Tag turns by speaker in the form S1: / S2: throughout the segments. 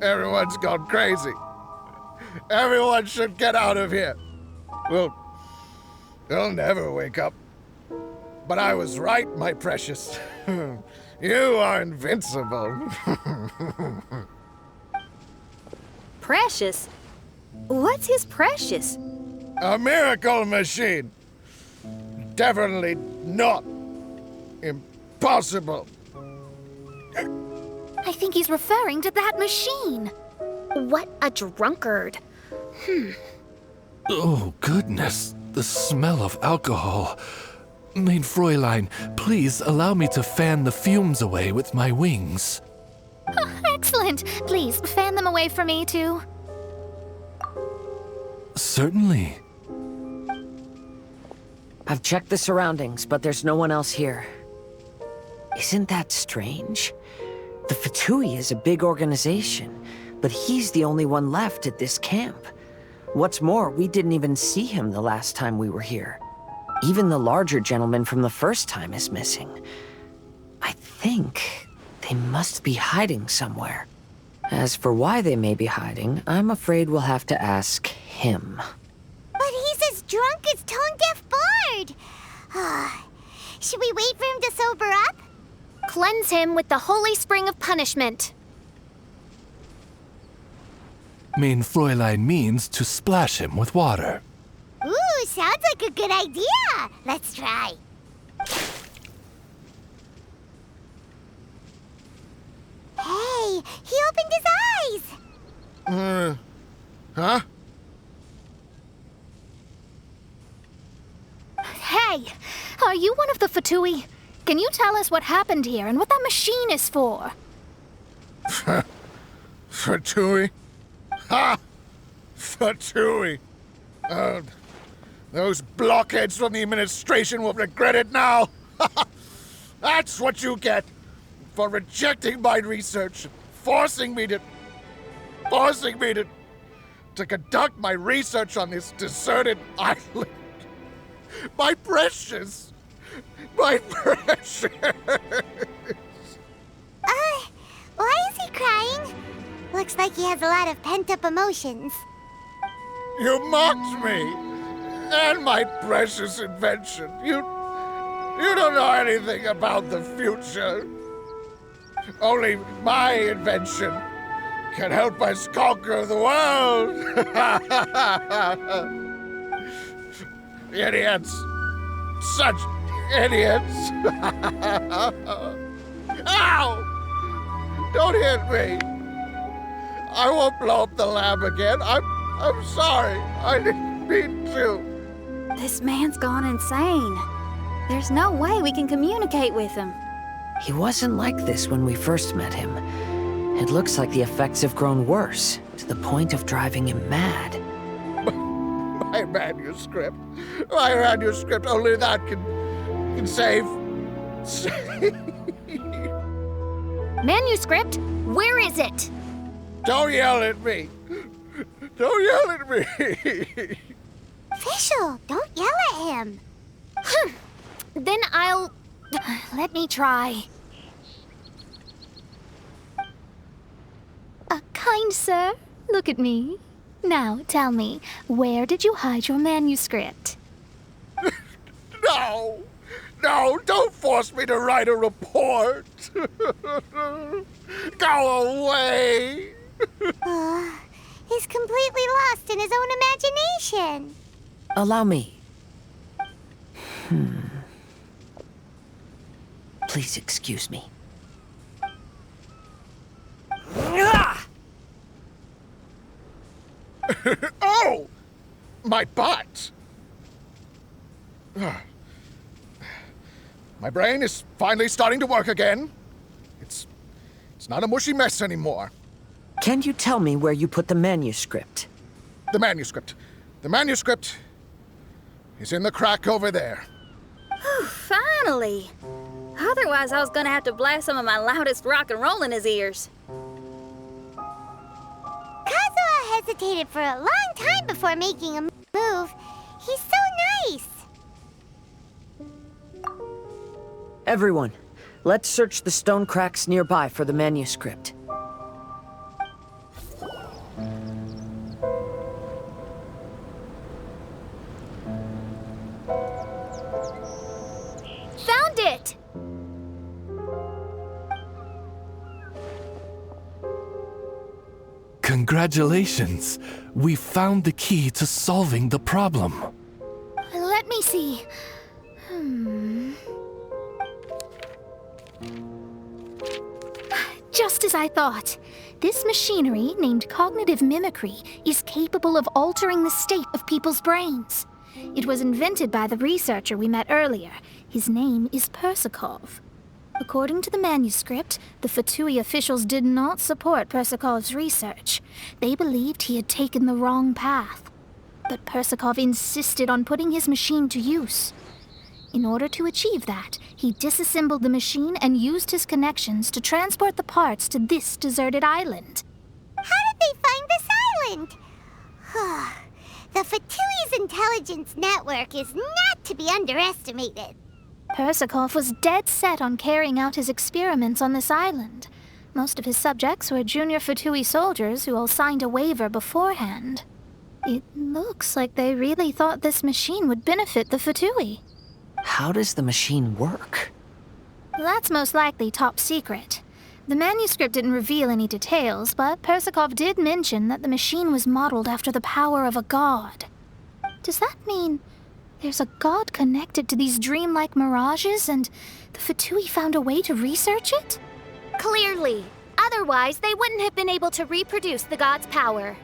S1: Everyone's gone crazy. Everyone should get out of here. We'll never wake up. But I was right, my precious. You are invincible.
S2: Precious? What's his precious?
S1: A miracle machine. Definitely not impossible.
S2: I think he's referring to that machine. What a drunkard.
S3: Oh, goodness. The smell of alcohol. Mein Fräulein, please allow me to fan the fumes away with my wings.
S2: Oh, excellent. Please, fan them away from me, too.
S3: Certainly.
S4: I've checked the surroundings, but there's no one else here. Isn't that strange? The Fatui is a big organization, but he's the only one left at this camp. What's more, we didn't even see him the last time we were here. Even the larger gentleman from the first time is missing. I think they must be hiding somewhere. As for why they may be hiding, I'm afraid we'll have to ask him.
S5: But he's as drunk as tone-deaf Bard! Should we wait for him to sober up?
S2: Cleanse him with the holy spring of punishment.
S3: Mein Fräulein means to splash him with water.
S5: Ooh, sounds like a good idea! Let's try. Hey, he opened his eyes!
S1: Huh?
S2: Hey, are you one of the Fatui? Can you tell us what happened here and what that machine is for?
S1: Fatui? Ha! Fatui! Those blockheads from the administration will regret it now! That's what you get for rejecting my research, forcing me to conduct my research on this deserted island. My precious! My precious!
S5: Why is he crying? Looks like he has a lot of pent-up emotions.
S1: You mocked me! And my precious invention. You don't know anything about the future. Only my invention can help us conquer the world! Idiots! Such idiots! Ow! Don't hit me! I won't blow up the lab again. I'm sorry. I didn't mean to.
S2: This man's gone insane. There's no way we can communicate with him.
S4: He wasn't like this when we first met him. It looks like the effects have grown worse, to the point of driving him mad.
S1: My manuscript. My manuscript. Only that can save.
S2: Manuscript? Where is it?
S1: Don't yell at me. Don't yell at me.
S5: Official, don't yell at him.
S2: Then I'll... Let me try. Kind sir, look at me. Now, tell me, where did you hide your manuscript?
S1: No, don't force me to write a report. Go away.
S5: He's completely lost in his own imagination.
S4: Allow me. Please excuse me.
S1: Oh! My butt! My brain is finally starting to work again. It's not a mushy mess anymore.
S4: Can you tell me where you put the manuscript?
S1: The manuscript is in the crack over there.
S2: Finally! Otherwise, I was gonna have to blast some of my loudest rock and roll in his ears.
S5: Kazuha hesitated for a long time before making a move. He's so nice.
S4: Everyone, Let's search the stone cracks nearby for the manuscript.
S2: Found it!
S3: Congratulations! We found the key to solving the problem.
S2: Let me see. Just as I thought. This machinery, named cognitive mimicry, is capable of altering the state of people's brains. It was invented by the researcher we met earlier. His name is Persakov. According to the manuscript, the Fatui officials did not support Persakov's research. They believed he had taken the wrong path. But Persakov insisted on putting his machine to use. In order to achieve that, he disassembled the machine and used his connections to transport the parts to this deserted island.
S5: How did they find this island? The Fatui's intelligence network is not to be underestimated.
S2: Persakov was dead set on carrying out his experiments on this island. Most of his subjects were junior Fatui soldiers who all signed a waiver beforehand. It looks like they really thought this machine would benefit the Fatui.
S4: How does the machine work?
S2: That's most likely top secret. The manuscript didn't reveal any details, but Persakov did mention that the machine was modeled after the power of a god. Does that mean there's a god connected to these dreamlike mirages, and the Fatui found a way to research it?
S6: Clearly. Otherwise, they wouldn't have been able to reproduce the god's power.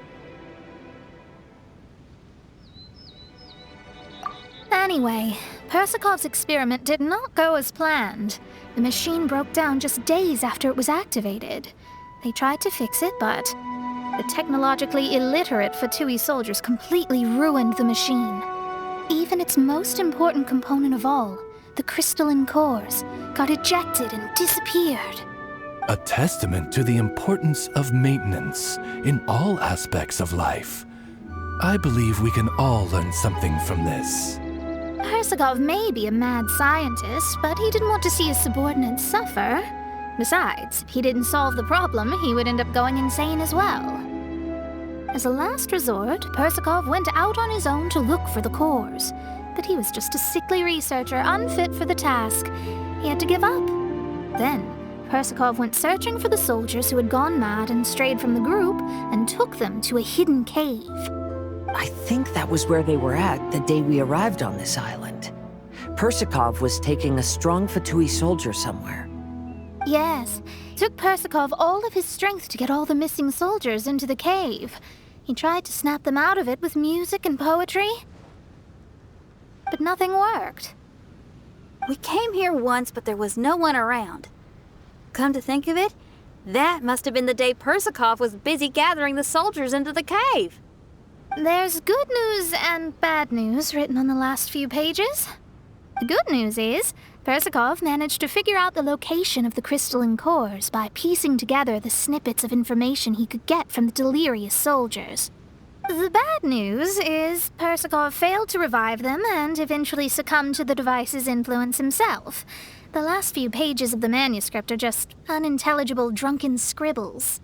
S2: Anyway, Persakov's experiment did not go as planned. The machine broke down just days after it was activated. They tried to fix it, but the technologically illiterate Fatui soldiers completely ruined the machine. Even its most important component of all, the crystalline cores, got ejected and disappeared.
S3: A testament to the importance of maintenance in all aspects of life. I believe we can all learn something from this.
S2: Persakov may be a mad scientist, but he didn't want to see his subordinates suffer. Besides, if he didn't solve the problem, he would end up going insane as well. As a last resort, Persakov went out on his own to look for the cores. But he was just a sickly researcher, unfit for the task. He had to give up. Then, Persakov went searching for the soldiers who had gone mad and strayed from the group, and took them to a hidden cave.
S4: I think that was where they were at the day we arrived on this island. Persakov was taking a strong Fatui soldier somewhere.
S2: Yes, it took Persakov all of his strength to get all the missing soldiers into the cave. He tried to snap them out of it with music and poetry, but nothing worked.
S6: We came here once, but there was no one around. Come to think of it, that must have been the day Persakov was busy gathering the soldiers into the cave.
S2: There's good news and bad news written on the last few pages. The good news is, Persakov managed to figure out the location of the crystalline cores by piecing together the snippets of information he could get from the delirious soldiers. The bad news is Persakov failed to revive them and eventually succumbed to the device's influence himself. The last few pages of the manuscript are just unintelligible drunken scribbles.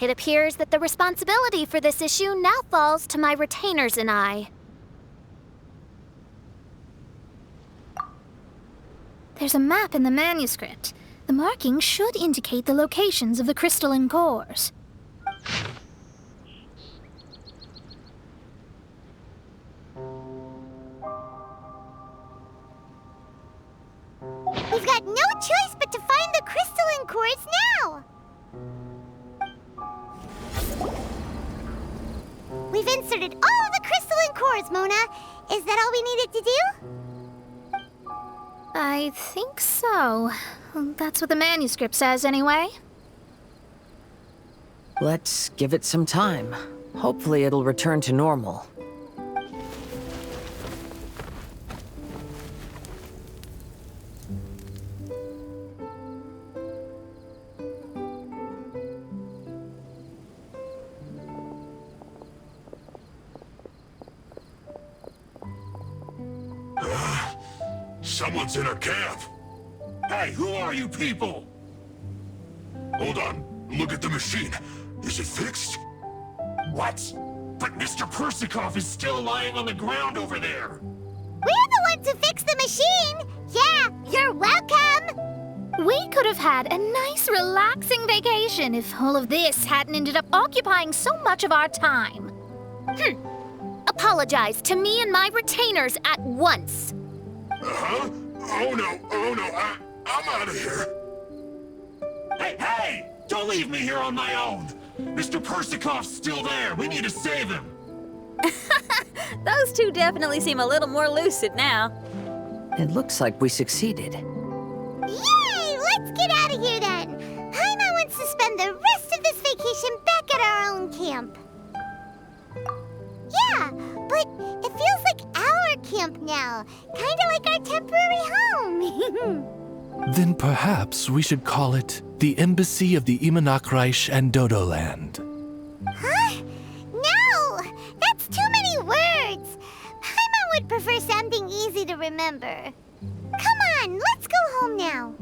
S6: It appears that the responsibility for this issue now falls to my retainers and I.
S2: There's a map in the manuscript. The markings should indicate the locations of the crystalline cores.
S5: We've got no choice but to find the crystalline cores now! We've inserted all the crystalline cores, Mona. Is that all we needed to do?
S2: I think so. That's what the manuscript says, anyway.
S4: Let's give it some time. Hopefully it'll return to normal.
S7: Someone's in our camp. Hey, who are you people? Hold on. Look at the machine. Is it fixed? What? But Mr. Persikov is still lying on the ground over there.
S5: We're the ones who fixed the machine! Yeah, you're welcome!
S2: We could have had a nice, relaxing vacation if all of this hadn't ended up occupying so much of our time. Apologize to me and my retainers at once.
S7: Uh-huh? Oh no, I'm out of here. Hey! Don't leave me here on my own! Mr. Persikov's still there! We need to save him!
S6: Those two definitely seem a little more lucid now.
S4: It looks like we succeeded.
S5: Yay! Let's get out of here then! Paimon wants to spend the rest of this vacation back at our own camp. Yeah, but it feels like our camp now. Kinda like our temporary home.
S3: Then perhaps we should call it the Embassy of the Imanakreich and Dodoland.
S5: Huh? No! That's too many words! Paimon would prefer something easy to remember. Come on, let's go home now.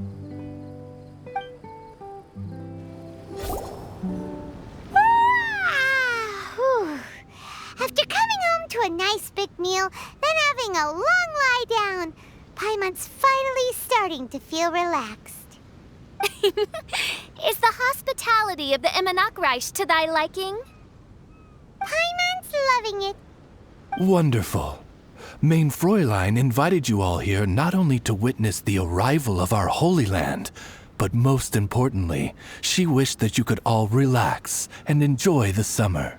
S5: After coming home to a nice big meal, then having a long lie down, Paimon's finally starting to feel relaxed.
S2: Is the hospitality of the Imanakreich to thy liking?
S5: Paimon's loving it.
S3: Wonderful. Main Fräulein invited you all here not only to witness the arrival of our Holy Land, but most importantly, she wished that you could all relax and enjoy the summer.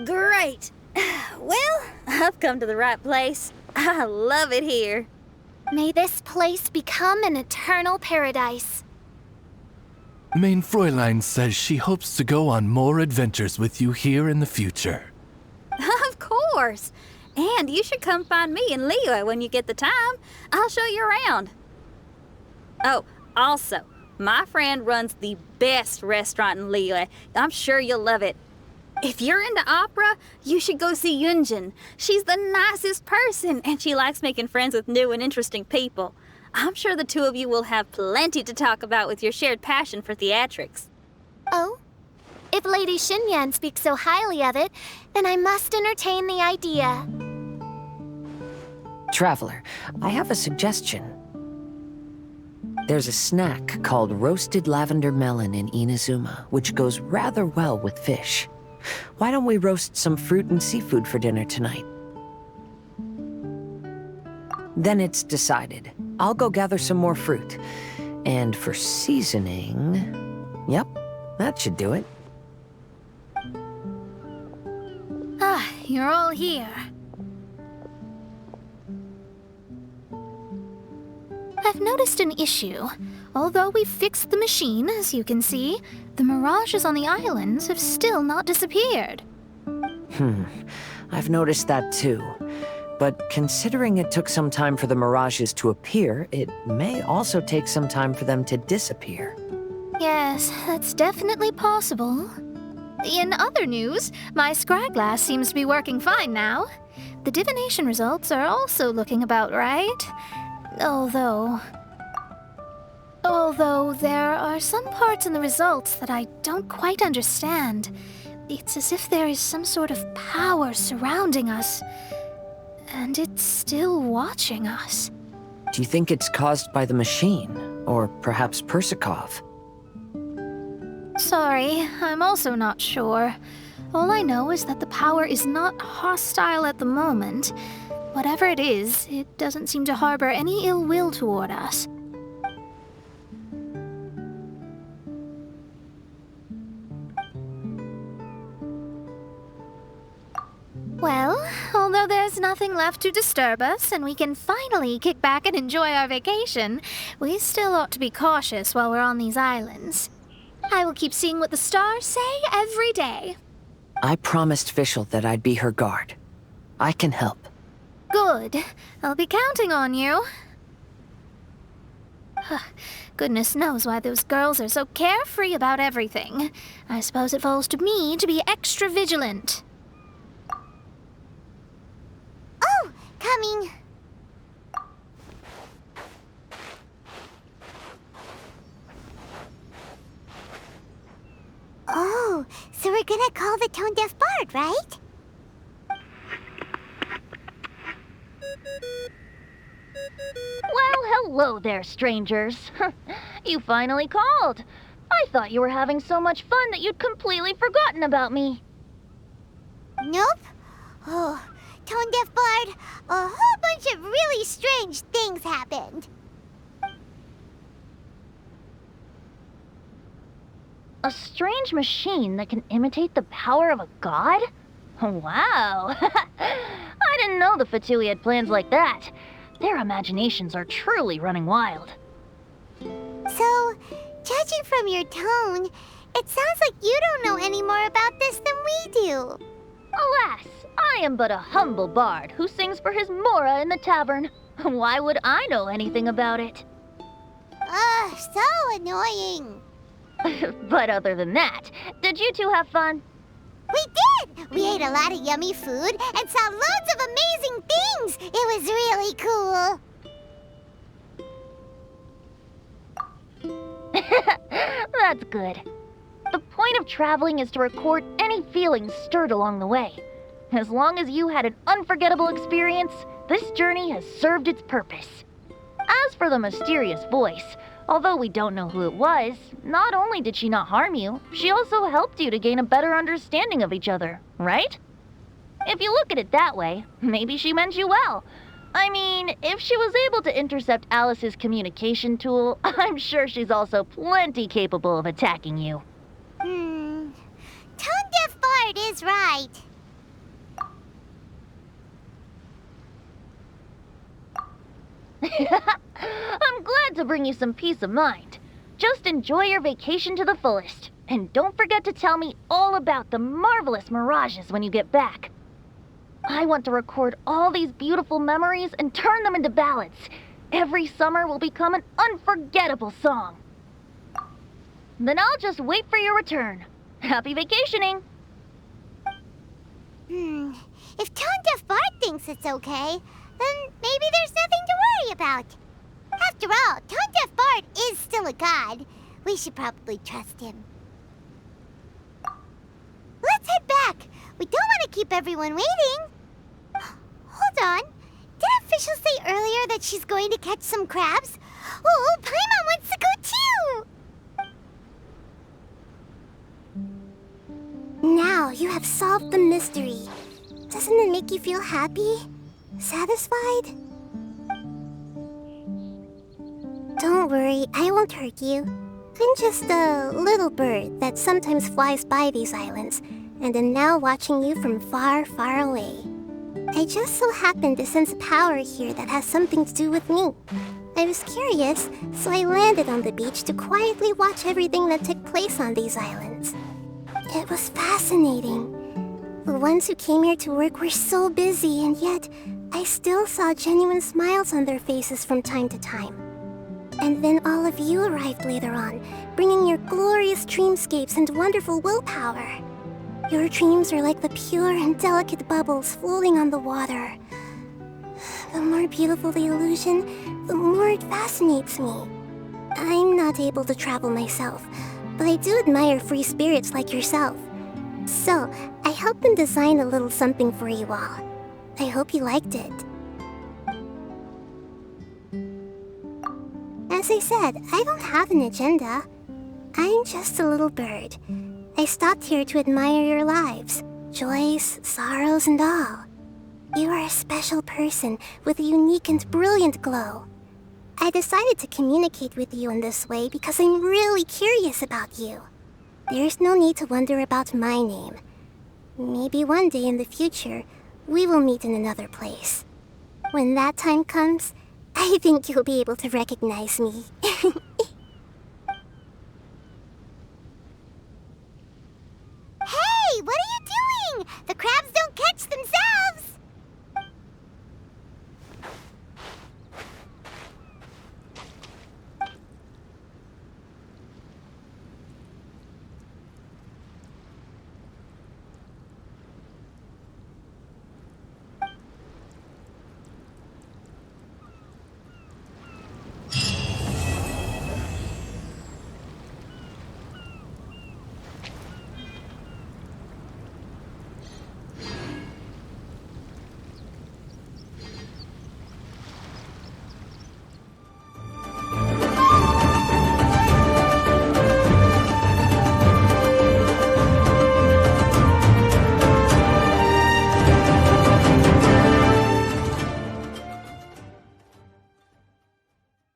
S6: Great. Well, I've come to the right place. I love it here.
S2: May this place become an eternal paradise.
S3: Main Fräulein says she hopes to go on more adventures with you here in the future.
S6: Of course. And you should come find me and Leo when you get the time. I'll show you around. Oh, also, my friend runs the best restaurant in Leo. I'm sure you'll love it. If you're into opera, you should go see Yunjin. She's the nicest person, and she likes making friends with new and interesting people. I'm sure the two of you will have plenty to talk about with your shared passion for theatrics.
S2: Oh? If Lady Xinyan speaks so highly of it, then I must entertain the idea.
S4: Traveler, I have a suggestion. There's a snack called roasted lavender melon in Inazuma, which goes rather well with fish. Why don't we roast some fruit and seafood for dinner tonight? Then it's decided. I'll go gather some more fruit. And for seasoning... Yep, that should do it.
S2: Ah, you're all here. I've noticed an issue. Although we've fixed the machine, as you can see, the mirages on the islands have still not disappeared.
S4: I've noticed that too. But considering it took some time for the mirages to appear, it may also take some time for them to disappear.
S2: Yes, that's definitely possible. In other news, my scryglass seems to be working fine now. The divination results are also looking about right. Although there are some parts in the results that I don't quite understand. It's as if there is some sort of power surrounding us. And it's still watching us.
S4: Do you think it's caused by the machine? Or perhaps Persikov?
S2: Sorry, I'm also not sure. All I know is that the power is not hostile at the moment. Whatever it is, it doesn't seem to harbor any ill will toward us. Well, although there's nothing left to disturb us and we can finally kick back and enjoy our vacation, we still ought to be cautious while we're on these islands. I will keep seeing what the stars say every day.
S4: I promised Fischl that I'd be her guard. I can help.
S2: Good. I'll be counting on you. Goodness knows why those girls are so carefree about everything. I suppose it falls to me to be extra vigilant.
S5: Oh, coming. Oh, so we're gonna call the tone-deaf bard, right?
S8: Well, hello there, strangers. You finally called. I thought you were having so much fun that you'd completely forgotten about me.
S5: Nope. Oh, tone-deaf bard, a whole bunch of really strange things happened.
S8: A strange machine that can imitate the power of a god? Wow. I didn't know the Fatui had plans like that. Their imaginations are truly running wild.
S5: So, judging from your tone, it sounds like you don't know any more about this than we do.
S8: Alas, I am but a humble bard who sings for his Mora in the tavern. Why would I know anything about it?
S5: Ugh, so annoying.
S8: But other than that, did you two have fun?
S5: We did! We ate a lot of yummy food and saw loads of amazing things! It was really cool!
S8: That's good. The point of traveling is to record any feelings stirred along the way. As long as you had an unforgettable experience, this journey has served its purpose. As for the mysterious voice, although we don't know who it was, not only did she not harm you, she also helped you to gain a better understanding of each other, right? If you look at it that way, maybe she meant you well. I mean, if she was able to intercept Alice's communication tool, I'm sure she's also plenty capable of attacking you.
S5: Tone-deaf bard is right.
S8: I'm glad to bring you some peace of mind. Just enjoy your vacation to the fullest. And don't forget to tell me all about the marvelous mirages when you get back. I want to record all these beautiful memories and turn them into ballads. Every summer will become an unforgettable song. Then I'll just wait for your return. Happy vacationing!
S5: If tone-deaf bard thinks it's okay, then maybe there's nothing to worry about. After all, tone-deaf bard is still a god. We should probably trust him. Let's head back. We don't want to keep everyone waiting. Hold on. Did officials say earlier that she's going to catch some crabs? Oh, Paimon wants to go too! Now you have solved the mystery. Doesn't it make you feel happy? Satisfied? Don't worry, I won't hurt you. I'm just a little bird that sometimes flies by these islands, and am now watching you from far, far away. I just so happened to sense a power here that has something to do with me. I was curious, so I landed on the beach to quietly watch everything that took place on these islands. It was fascinating. The ones who came here to work were so busy, and yet I still saw genuine smiles on their faces from time to time. And then all of you arrived later on, bringing your glorious dreamscapes and wonderful willpower. Your dreams are like the pure and delicate bubbles floating on the water. The more beautiful the illusion, the more it fascinates me. I'm not able to travel myself, but I do admire free spirits like yourself. So, I helped them design a little something for you all. I hope you liked it. As I said, I don't have an agenda. I'm just a little bird. I stopped here to admire your lives, joys, sorrows, and all. You are a special person with a unique and brilliant glow. I decided to communicate with you in this way because I'm really curious about you. There's no need to wonder about my name. Maybe one day in the future, we will meet in another place. When that time comes, I think you'll be able to recognize me.